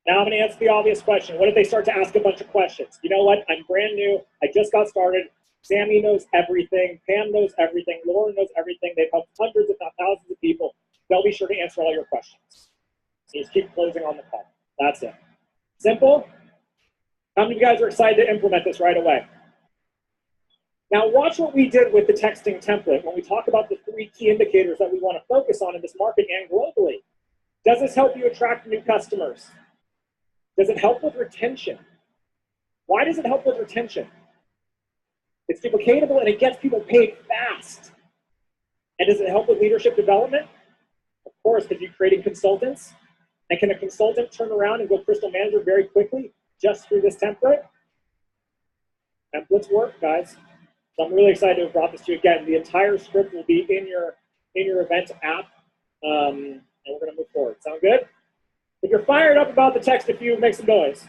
Now I'm going to answer the obvious question. What if they start to ask a bunch of questions? You know what? I'm brand new. I just got started. Sammy knows everything. Pam knows everything. Laura knows everything. They've helped hundreds, if not thousands of people. They'll be sure to answer all your questions. So just keep closing on the call. That's it. Simple. How many of you guys are excited to implement this right away? Now watch what we did with the texting template when we talk about the 3 key indicators that we want to focus on in this market and globally. Does this help you attract new customers? Does it help with retention? Why does it help with retention? It's duplicatable and it gets people paid fast. And does it help with leadership development? Of course, because you're creating consultants. And can a consultant turn around and go crystal manager very quickly just through this template? Templates work, guys. So I'm really excited to have brought this to you again. The entire script will be in your event app, and we're going to move forward. Sound good? If you're fired up about the text, if you make some noise.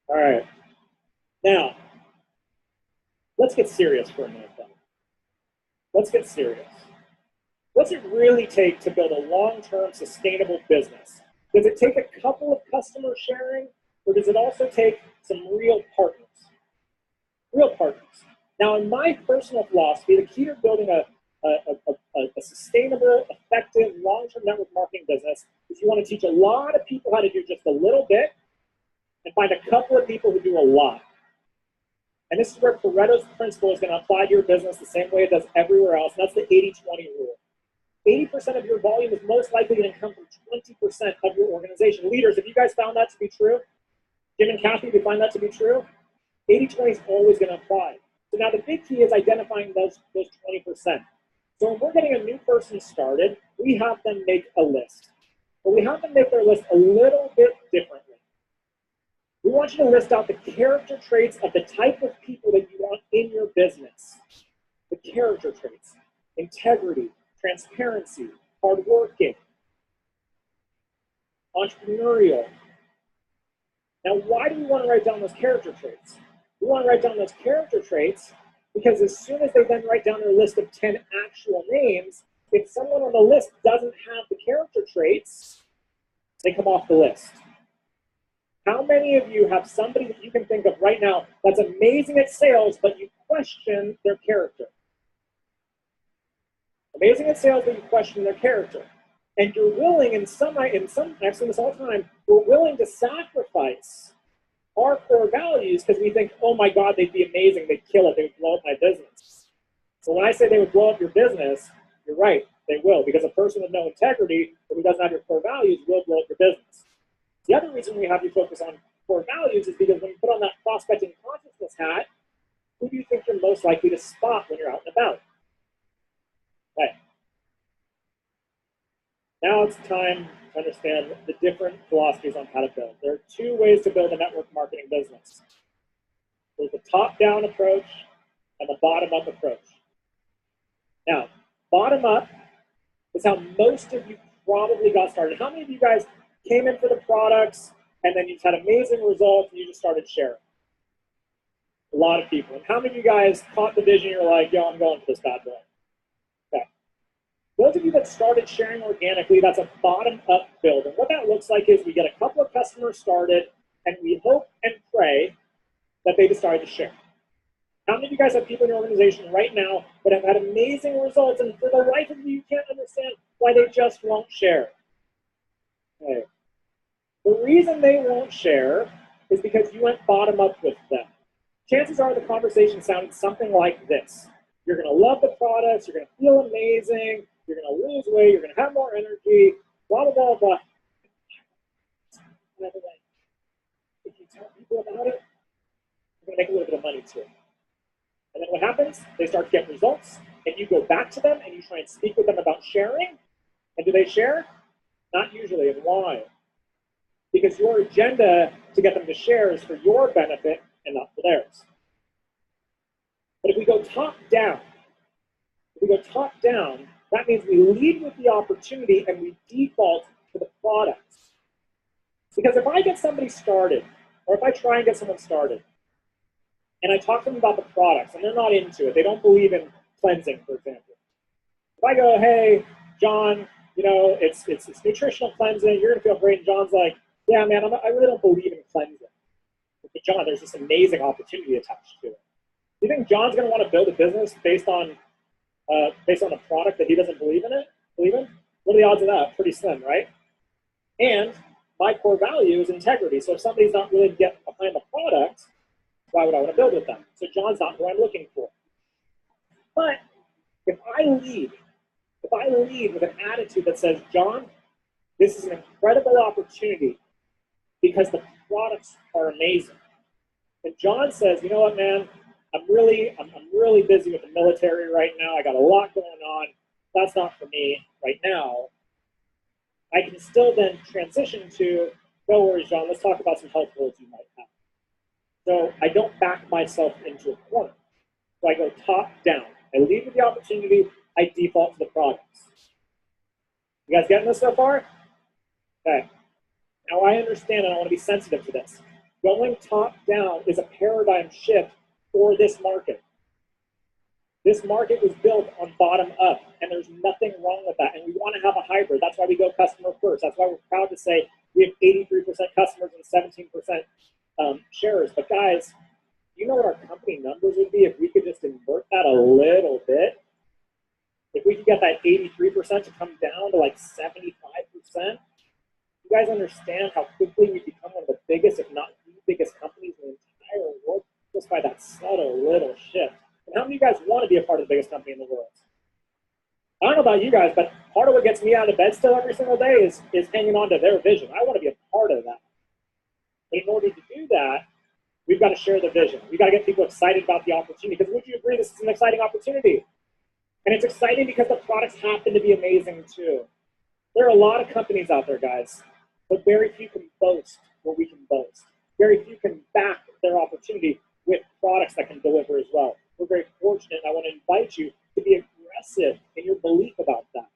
All right. Now, let's get serious for a minute, though. Let's get serious. What's it really take to build a long-term sustainable business? Does it take a couple of customers sharing, or does it also take some real partners? Real partners. Now, in my personal philosophy, the key to building a sustainable, effective, long-term network marketing business is you want to teach a lot of people how to do just a little bit and find a couple of people who do a lot. And this is where Pareto's principle is going to apply to your business the same way it does everywhere else, and that's the 80-20 rule. 80% of your volume is most likely going to come from 20% of your organization. Leaders, have you guys found that to be true? Jim and Kathy, do you find that to be true? 80-20 is always going to apply. So now the big key is identifying those 20%. So when we're getting a new person started, we have them make a list. But we have them make their list a little bit differently. We want you to list out the character traits of the type of people that you want in your business. The character traits: integrity, transparency, hardworking, entrepreneurial. Now, why do we want to write down those character traits? We want to write down those character traits because as soon as they then write down their list of 10 actual names, if someone on the list doesn't have the character traits, they come off the list. How many of you have somebody that you can think of right now that's amazing at sales, but you question their character? Amazing at sales, but you question their character. And you're willing, I've seen this all the time, we're willing to sacrifice our core values because we think, oh my God, they'd be amazing, they'd kill it, they would blow up my business. So when I say they would blow up your business, you're right, they will, because a person with no integrity or who doesn't have your core values will blow up your business. The other reason we have you focus on core values is because when you put on that prospecting consciousness hat, who do you think you're most likely to spot when you're out and about? Okay. Now it's time to understand the different philosophies on how to build. There are 2 ways to build a network marketing business. There's the top-down approach and the bottom-up approach. Now, bottom-up is how most of you probably got started. How many of you guys came in for the products and then you had amazing results and you just started sharing? A lot of people. And how many of you guys caught the vision, you're like, yo, I'm going for this bad boy? Okay. Those of you that started sharing organically, that's a bottom-up build. And what that looks like is we get a couple of customers started, and we hope and pray that they decide to share. How many of you guys have people in your organization right now that have had amazing results, and for the life of you, you can't understand why they just won't share? Okay. The reason they won't share is because you went bottom-up with them. Chances are the conversation sounded something like this. You're going to love the products, you're going to feel amazing, you're going to lose weight, you're going to have more energy, blah, blah, blah, blah. By the way, if you tell people about it, you're going to make a little bit of money too. And then what happens? They start to get results, and you go back to them, and you try and speak with them about sharing. And do they share? Not usually. And why? Because your agenda to get them to share is for your benefit and not for theirs. But if we go top down, that means we lead with the opportunity and we default to the products. Because if I get somebody started, or if I try and get someone started, and I talk to them about the products, and they're not into it, they don't believe in cleansing, for example. If I go, hey, John, you know, it's nutritional cleansing. You're gonna feel great. And John's like, yeah, man, I really don't believe in cleansing. But John, there's this amazing opportunity attached to it. Do you think John's gonna want to build a business based on a product that he doesn't believe in? What are the odds of that? Pretty slim, right? And my core value is integrity. So if somebody's not willing to get behind the product, why would I want to build with them? So John's not who I'm looking for. But if I lead with an attitude that says, John, this is an incredible opportunity because the products are amazing. And John says, you know what, man, I'm really busy with the military right now. I got a lot going on. That's not for me right now. I can still then transition to, no worries, John, let's talk about some health goals you might have. So I don't back myself into a corner. So I go top down. I lead with the opportunity. I default to the products. You guys getting this so far? Okay. Now I understand, and I want to be sensitive to this. Going top down is a paradigm shift for this market. This market was built on bottom up, and there's nothing wrong with that. And we want to have a hybrid. That's why we go customer first. That's why we're proud to say we have 83% customers and 17% shares. But guys, you know what our company numbers would be if we could just invert that a little bit? If we could get that 83% to come down to like 75%, you guys understand how quickly we become one of the biggest, if not the biggest companies in the entire world just by that subtle little shift. And how many of you guys want to be a part of the biggest company in the world? I don't know about you guys, but part of what gets me out of bed still every single day is hanging on to their vision. I want to be a part of that. But in order to do that, we've got to share the vision. We've got to get people excited about the opportunity. Because would you agree this is an exciting opportunity? And it's exciting because the products happen to be amazing too. There are a lot of companies out there, guys, but very few can boast what we can boast. Very few can back their opportunity with products that can deliver as well. We're very fortunate, and I want to invite you to be aggressive in your belief about that.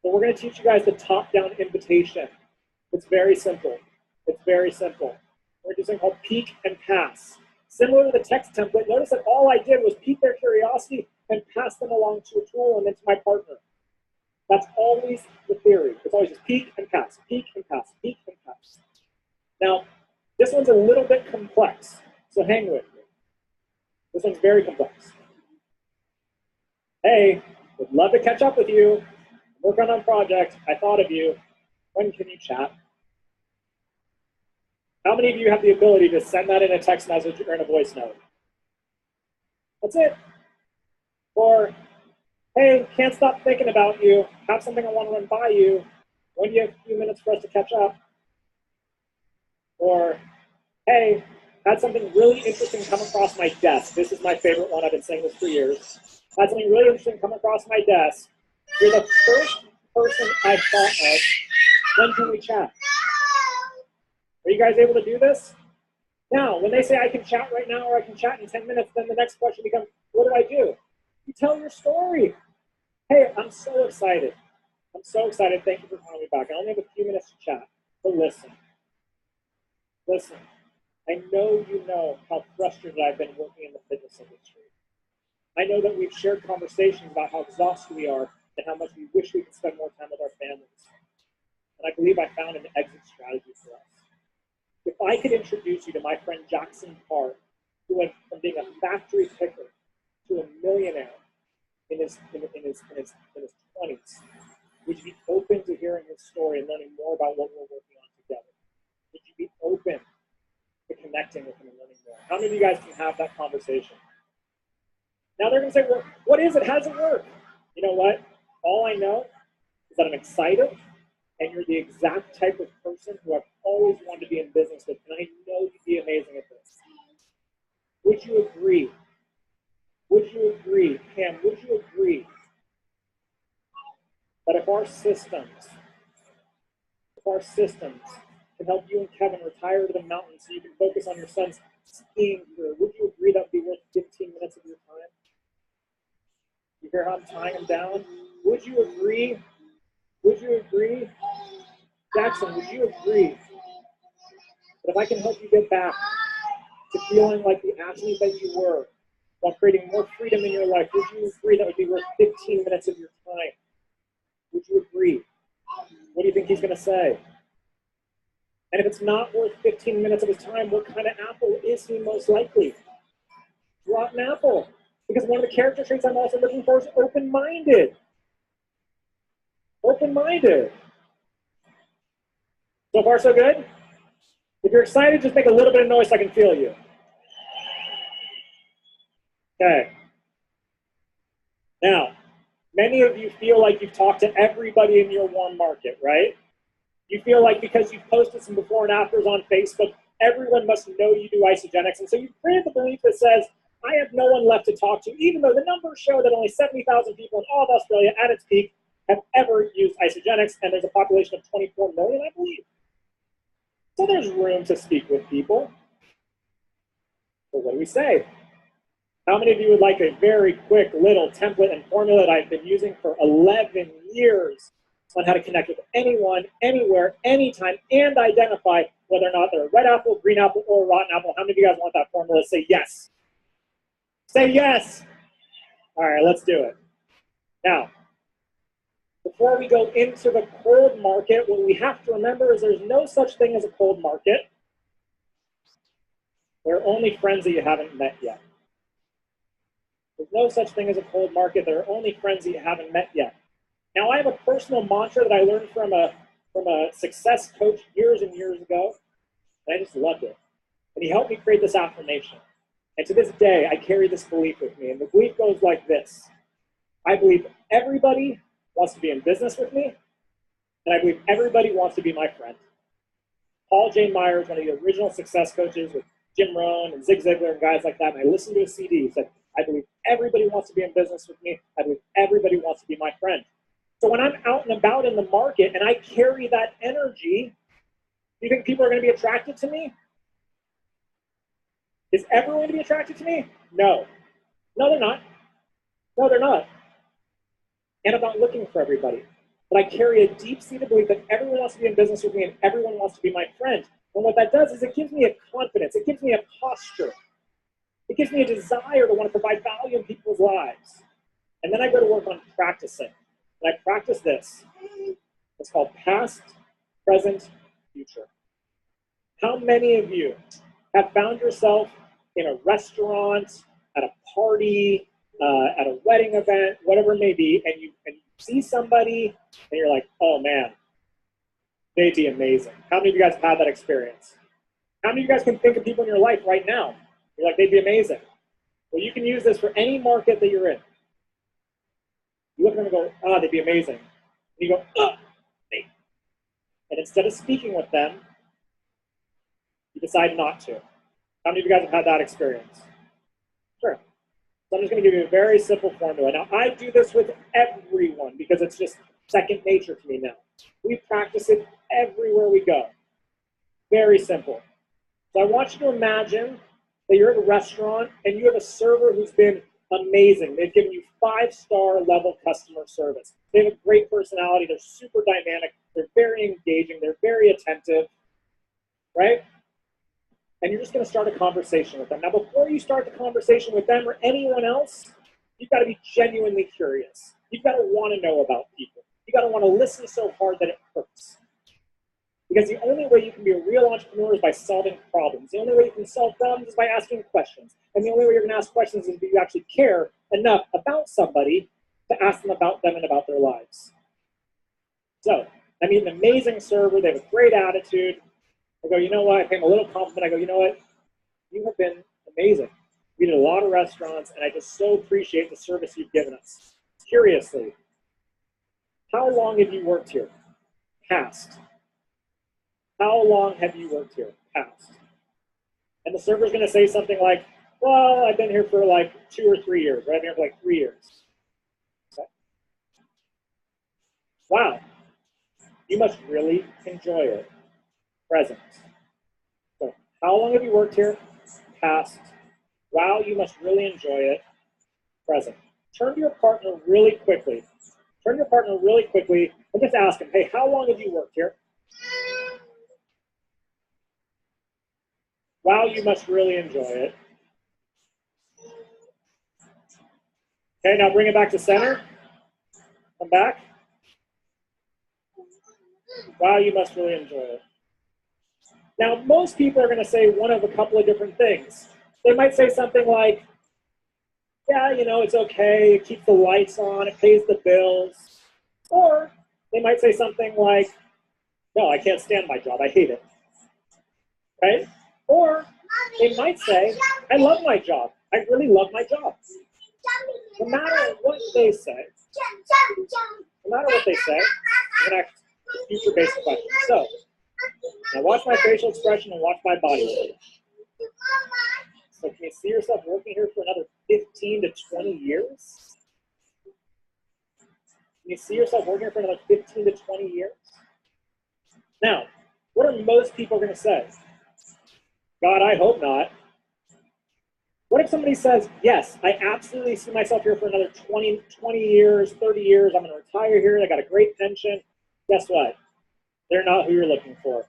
So we're going to teach you guys the top-down invitation. It's very simple. It's very simple. We're doing something called peek and pass. Similar to the text template, notice that all I did was pique their curiosity and pass them along to a tool and then to my partner. That's always the theory. It's always just peek and pass, peek and pass, peek and pass. Now, this one's a little bit complex, so hang with me. This one's very complex. Hey, would love to catch up with you. Work on a project. I thought of you. When can you chat? How many of you have the ability to send that in a text message or in a voice note? That's it. Or, hey, can't stop thinking about you. Have something I want to run by you. When do you have a few minutes for us to catch up? Or, hey, had something really interesting come across my desk. This is my favorite one. I've been saying this for years. Had something really interesting come across my desk. You're the first person I thought of. When can we chat? Are you guys able to do this? Now, when they say I can chat right now or I can chat in 10 minutes, then the next question becomes, what do I do? You tell your story. Hey, I'm so excited. I'm so excited. Thank you for calling me back. I only have a few minutes to chat, but listen. Listen, I know you know how frustrated I've been working in the fitness industry. I know that we've shared conversations about how exhausted we are and how much we wish we could spend more time with our families. And I believe I found an exit strategy for us. If I could introduce you to my friend Jackson Park, who went from being a factory picker to a millionaire in his 20s, would you be open to hearing his story and learning more about what we're working on together? Would you be open to connecting with him and learning more? How many of you guys can have that conversation? Now they're going to say, well, what is it? How does it work? You know what? All I know is that I'm excited, and you're the exact type of person who I've always wanted to be in business with, and I know you'd be amazing at this. Would you agree? Would you agree? Pam, would you agree that if our systems can help you and Kevin retire to the mountains so you can focus on your son's skiing career, would you agree that would be worth 15 minutes of your time? You hear how I'm tying them down? Would you agree? Would you agree? Jackson, would you agree that if I can help you get back to feeling like the athlete that you were while creating more freedom in your life, would you agree that would be worth 15 minutes of your time? Would you agree? What do you think he's going to say? And if it's not worth 15 minutes of his time, what kind of apple is he most likely? Rotten apple. Because one of the character traits I'm also looking for is open-minded. Open-minded. So far, so good? If you're excited, just make a little bit of noise so I can feel you. Okay. Now, many of you feel like you've talked to everybody in your warm market, right? You feel like because you've posted some before and afters on Facebook, everyone must know you do isogenics. And so you've created the belief that says, I have no one left to talk to, even though the numbers show that only 70,000 people in all of Australia at its peak have ever used isogenics, and there's a population of 24 million, I believe. So there's room to speak with people. So what do we say? How many of you would like a very quick little template and formula that I've been using for 11 years on how to connect with anyone, anywhere, anytime, and identify whether or not they're a red apple, green apple, or rotten apple? How many of you guys want that formula? Say yes. Say yes. All right, let's do it. Now, before we go into the cold market, what we have to remember is there's no such thing as a cold market. There are only friends that you haven't met yet. There's no such thing as a cold market. There are only friends that you haven't met yet. Now, I have a personal mantra that I learned from a success coach years and years ago, and I just loved it. And he helped me create this affirmation. And to this day, I carry this belief with me. And the belief goes like this. I believe everybody wants to be in business with me, and I believe everybody wants to be my friend. Paul J. Myers, one of the original success coaches with Jim Rohn and Zig Ziglar and guys like that, and I listened to his CD. He said, I believe everybody wants to be in business with me. I believe everybody wants to be my friend. So when I'm out and about in the market and I carry that energy, do you think people are going to be attracted to me? Is everyone going to be attracted to me? No. No, they're not. No, they're not. And I'm not looking for everybody. But I carry a deep-seated belief that everyone wants to be in business with me and everyone wants to be my friend. And what that does is it gives me a confidence. It gives me a posture. It gives me a desire to want to provide value in people's lives. And then I go to work on practicing. And I practice this. It's called past, present, future. How many of you have found yourself in a restaurant, at a party, at a wedding event, whatever it may be, and you see somebody and you're like, oh man, they'd be amazing. How many of you guys have had that experience? How many of you guys can think of people in your life right now? You're like, they'd be amazing. Well, you can use this for any market that you're in. You look at them and go, ah, they'd be amazing. And you go, oh, they. And instead of speaking with them, you decide not to. How many of you guys have had that experience? Sure. So I'm just going to give you a very simple formula. Now, I do this with everyone because it's just second nature to me now. We practice it everywhere we go. Very simple. So I want you to imagine that you're at a restaurant and you have a server who's been amazing. They've given you 5-star level customer service. They have a great personality. They're super dynamic. They're very engaging. They're very attentive, right? And you're just going to start a conversation with them. Now, before you start the conversation with them or anyone else, you've got to be genuinely curious. You've got to want to know about people. You've got to want to listen so hard that it hurts. Because the only way you can be a real entrepreneur is by solving problems. The only way you can solve problems is by asking questions. And the only way you're going to ask questions is if you actually care enough about somebody to ask them about them and about their lives. So, I mean, an amazing server. They have a great attitude. I go, you know what? I pay them a little compliment. I go, you know what? You have been amazing. We did a lot of restaurants, and I just so appreciate the service you've given us. Curiously, how long have you worked here? Past. How long have you worked here? Past. And the server's going to say something like, well, I've been here for like 2 or 3 years, right? I've been here for like 3 years. Okay. Wow. You must really enjoy it. Present. So, how long have you worked here? Past. Wow, you must really enjoy it. Present. Turn to your partner really quickly. Turn to your partner really quickly and just ask him, hey, how long have you worked here? Wow, you must really enjoy it. Okay, now bring it back to center. Come back. wow, you must really enjoy it. Now, most people are going to say one of a couple of different things. They might say something like, yeah, you know, it's okay, it keeps the lights on, it pays the bills. Or they might say something like, no, I can't stand my job, I hate it. Right? Or they might say, I love my job, I really love my job. No matter what they say, I'm going to ask future-based questions. So, now watch my facial expression and watch my body language. So can you see yourself working here for another 15 to 20 years? Can you see yourself working here for another 15 to 20 years? Now, what are most people going to say? God, I hope not. What if somebody says, yes, I absolutely see myself here for another 20 years, 30 years, I'm going to retire here, I got a great pension. Guess what? They're not who you're looking for.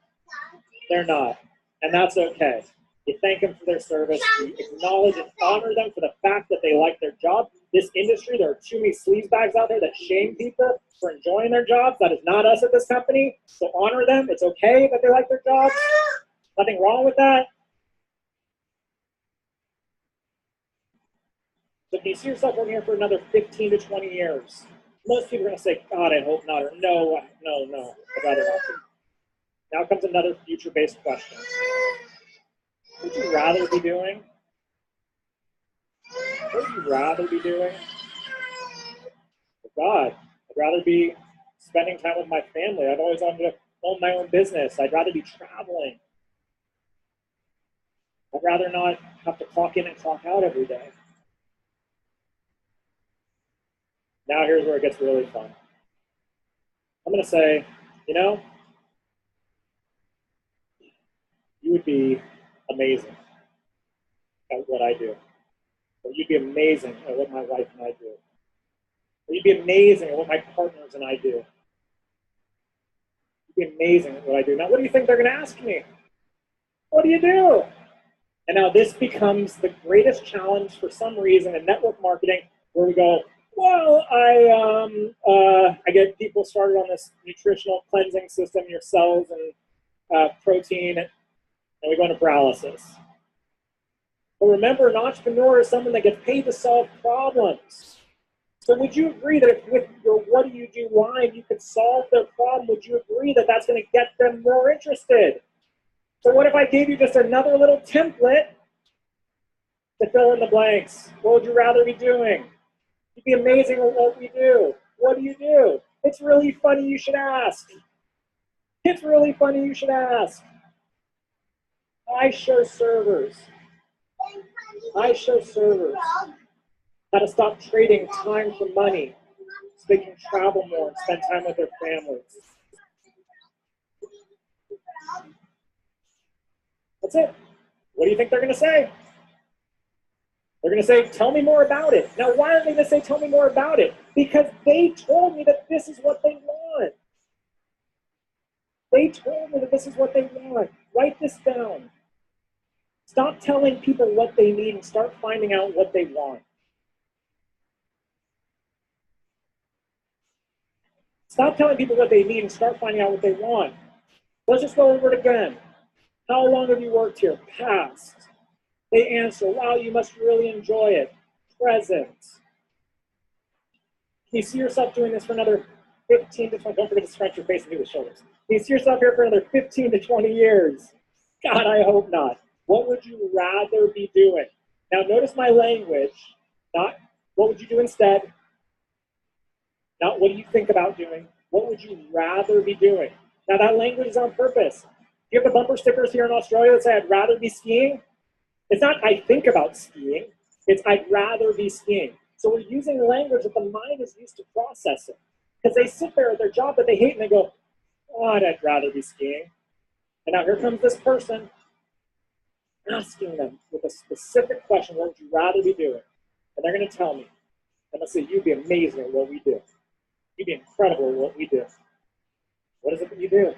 They're not. And that's okay. You thank them for their service. You acknowledge and honor them for the fact that they like their job. This industry, there are too many sleazebags out there that shame people for enjoying their jobs. That is not us at this company. So honor them. It's okay that they like their jobs. Nothing wrong with that. So can you see yourself working here for another 15 to 20 years? Most people are going to say, God, I hope not, or no, I'd rather not. Now comes another future-based question. What would you rather be doing? What would you rather be doing? God, I'd rather be spending time with my family. I've always wanted to own my own business. I'd rather be traveling. I'd rather not have to clock in and clock out every day. Now here's where it gets really fun. I'm going to say, you know, you would be amazing at what I do. Or you'd be amazing at what my wife and I do. Or you'd be amazing at what my partners and I do. You'd be amazing at what I do. Now, what do you think they're going to ask me? What do you do? And now this becomes the greatest challenge for some reason in network marketing, where we go, well, I get people started on this nutritional cleansing system, your cells and protein, and we go into paralysis. But remember, an entrepreneur is someone that gets paid to solve problems. So would you agree that if with your what do you do line, you could solve their problem? Would you agree that that's going to get them more interested? So what if I gave you just another little template to fill in the blanks? What would you rather be doing? You'd be amazing at what we do. What do you do? It's really funny you should ask. It's really funny you should ask. I show servers how to stop trading time for money so they can travel more and spend time with their families. That's it. What do you think they're going to say? They're going to say, tell me more about it. Now, why are they going to say, tell me more about it? Because they told me that this is what they want. They told me that this is what they want. Write this down. Stop telling people what they need and start finding out what they want. Stop telling people what they need and start finding out what they want. Let's just go over it again. How long have you worked here? Past. They answer, wow, you must really enjoy it. Present. Can you see yourself doing this for another 15 to 20? Don't forget to stretch your face and do the shoulders. Can you see yourself here for another 15 to 20 years? God, I hope not. What would you rather be doing? Now, notice my language. Not what would you do instead? Not what do you think about doing? What would you rather be doing? Now, that language is on purpose. Do you have the bumper stickers here in Australia that say, I'd rather be skiing? It's not, I think about skiing. It's, I'd rather be skiing. So we're using language that the mind is used to processing. Because they sit there at their job that they hate and they go, God, I'd rather be skiing. And now here comes this person asking them with a specific question, what would you rather be doing? And they're going to tell me. And they'll say, you'd be amazing at what we do. You'd be incredible at what we do. What is it that you do?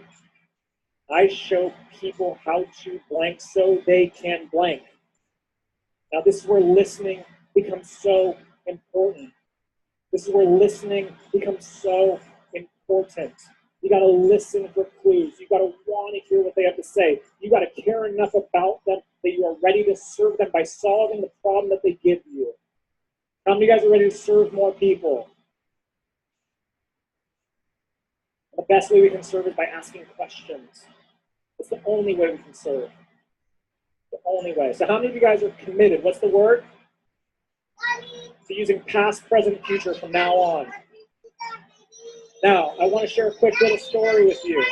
I show people how to blank so they can blank. Now, this is where listening becomes so important. This is where listening becomes so important. You got to listen for clues. You got to want to hear what they have to say. You got to care enough about them that you are ready to serve them by solving the problem that they give you. How many of you guys are ready to serve more people? The best way we can serve is by asking questions. It's the only way we can serve. The only way. So how many of you guys are committed? What's the word? So using past, present, future from now on. Now, I want to share a quick little story with you.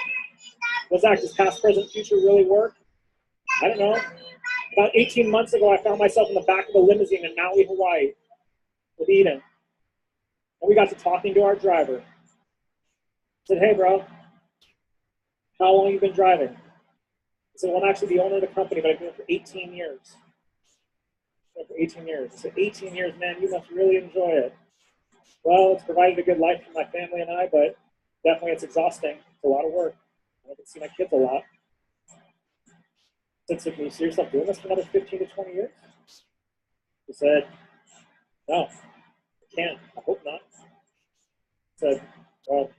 Well, Zach, does past, present, future really work? I don't know. About 18 months ago, I found myself in the back of a limousine in Maui, Hawaii with Eden. And we got to talking to our driver. I said, hey, bro, how long have you been driving? I said, well, I'm actually the owner of the company, but I've been here for 18 years. For 18 years. I said, 18 years, man, you must really enjoy it. Well, it's provided a good life for my family and I, but definitely it's exhausting. It's a lot of work. I don't get to see my kids a lot. I said, can you see yourself doing this for another 15 to 20 years? He said, no, I can't. I hope not. I said, well,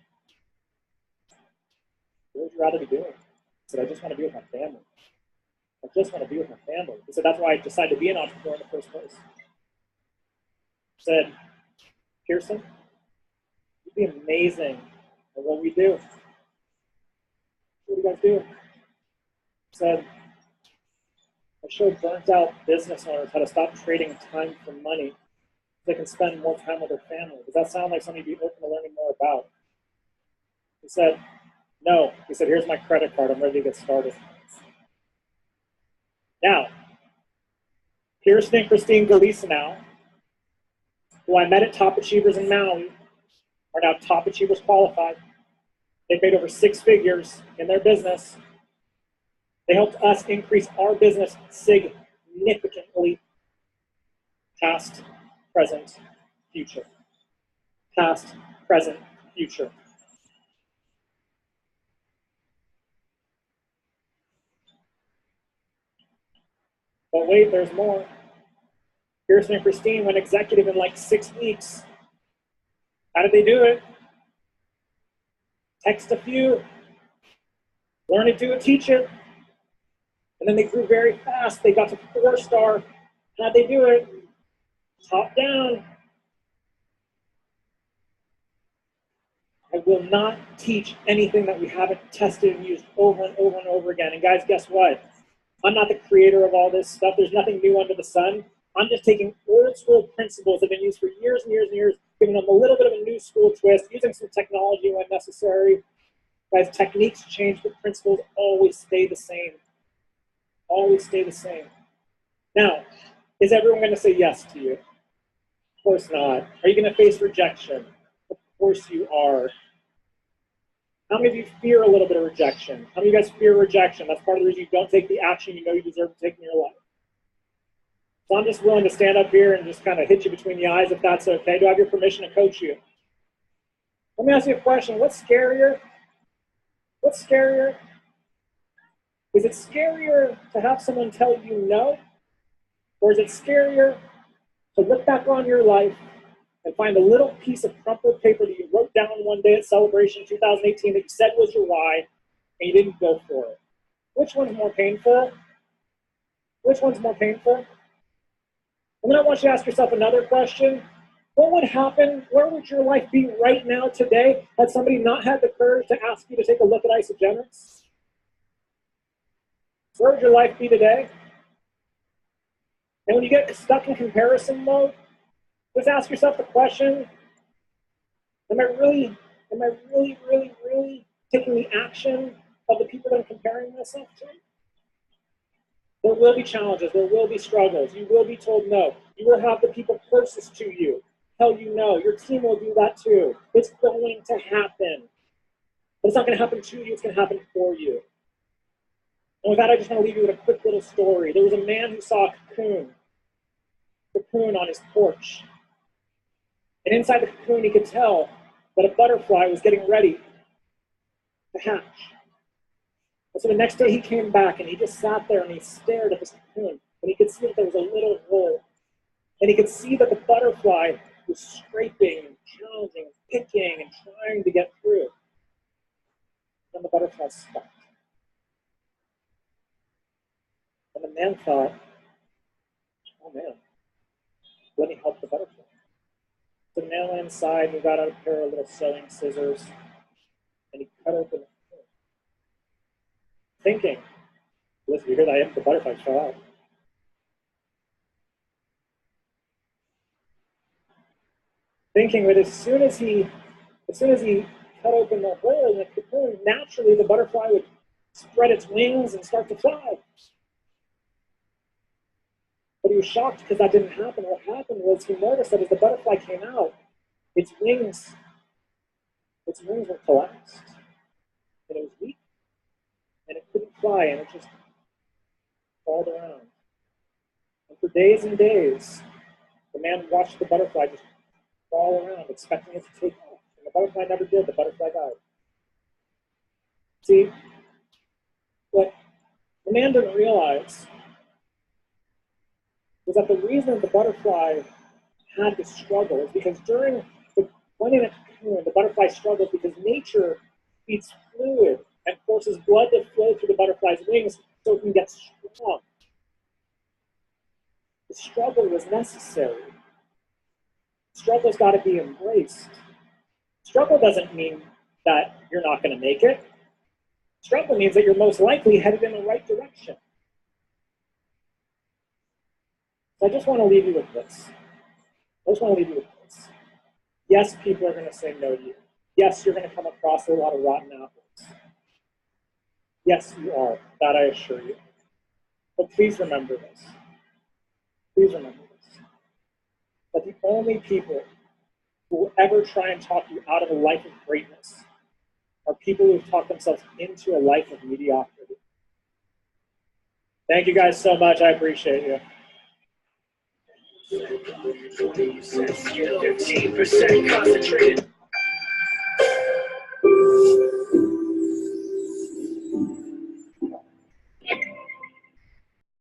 what would you rather be doing? I said, I just want to be with my family. I just want to be with my family. He said, that's why I decided to be an entrepreneur in the first place. I said, Pearson, you'd be amazing at what we do. What do you guys do? I said, I showed burnt out business owners how to stop trading time for money so they can spend more time with their family. Does that sound like something you'd be open to learning more about? He said, no. He said, here's my credit card. I'm ready to get started. Now, Pearson and Christine Galisanow, who I met at Top Achievers in Maui, are now Top Achievers qualified. They've made over 6 figures in their business. They helped us increase our business significantly. Past, present, future. Past, present, future. But wait, there's more. Pearson and Christine went executive in like 6 weeks. How did they do it? Text a few, learn it, do it, teach it. And then they grew very fast. They got to 4-star. How'd they do it? Top down. I will not teach anything that we haven't tested and used over and over and over again. And guys, guess what? I'm not the creator of all this stuff. There's nothing new under the sun. I'm just taking old school principles that have been used for years and years and years, giving them a little bit of a new school twist, using some technology when necessary. Guys, techniques change, but principles always stay the same. Always stay the same. Now, is everyone going to say yes to you? Of course not. Are you going to face rejection? Of course you are. How many of you fear a little bit of rejection? How many of you guys fear rejection? That's part of the reason you don't take the action you know you deserve to take in your life. So I'm just willing to stand up here and just kind of hit you between the eyes if that's okay. Do I have your permission to coach you? Let me ask you a question. What's scarier? What's scarier? Is it scarier to have someone tell you no? Or is it scarier to look back on your life and find a little piece of crumpled paper that you wrote down one day at Celebration 2018 that you said was your why, and you didn't go for it? Which one's more painful? Which one's more painful? And then I want you to ask yourself another question. What would happen? Where would your life be right now today had somebody not had the courage to ask you to take a look at Isogenics? Where would your life be today? And when you get stuck in comparison mode, just ask yourself the question, am I really taking the action of the people that I'm comparing myself to? There will be challenges, there will be struggles, you will be told no. You will have the people closest to you tell you no. Your team will do that too. It's going to happen. But it's not going to happen to you, it's going to happen for you. And with that, I just want to leave you with a quick little story. There was a man who saw a cocoon on his porch. And inside the cocoon, he could tell that a butterfly was getting ready to hatch. And so the next day he came back and he just sat there and he stared at this cocoon. And he could see that there was a little hole. And he could see that the butterfly was scraping and challenging, picking and trying to get through. And the butterfly stopped. And the man thought, oh man, let me help the butterfly. So the man went inside and he got out a pair of little sewing scissors and he cut open the cocoon. Thinking, listen, you hear that? The butterfly fell out. Thinking that as soon as he cut open the hole in the cocoon, naturally the butterfly would spread its wings and start to fly. But he was shocked because that didn't happen. What happened was he noticed that as the butterfly came out, its wings were collapsed. And it was weak. And it couldn't fly, and it just crawled around. And for days and days, the man watched the butterfly just crawl around, expecting it to take off. And the butterfly never did. The butterfly died. See, what the man didn't realize was that the reason the butterfly had to struggle is because when in a cocoon, the butterfly struggles because nature feeds fluid and forces blood to flow through the butterfly's wings so it can get strong. The struggle was necessary. Struggle's got to be embraced. Struggle doesn't mean that you're not going to make it. Struggle means that you're most likely headed in the right direction. So I just want to leave you with this. Yes, people are going to say no to you. Yes, you're going to come across a lot of rotten apples. Yes, you are. That I assure you. But please remember this. That the only people who will ever try and talk you out of a life of greatness are people who've talked themselves into a life of mediocrity. Thank you guys so much. I appreciate you. 15% concentrated.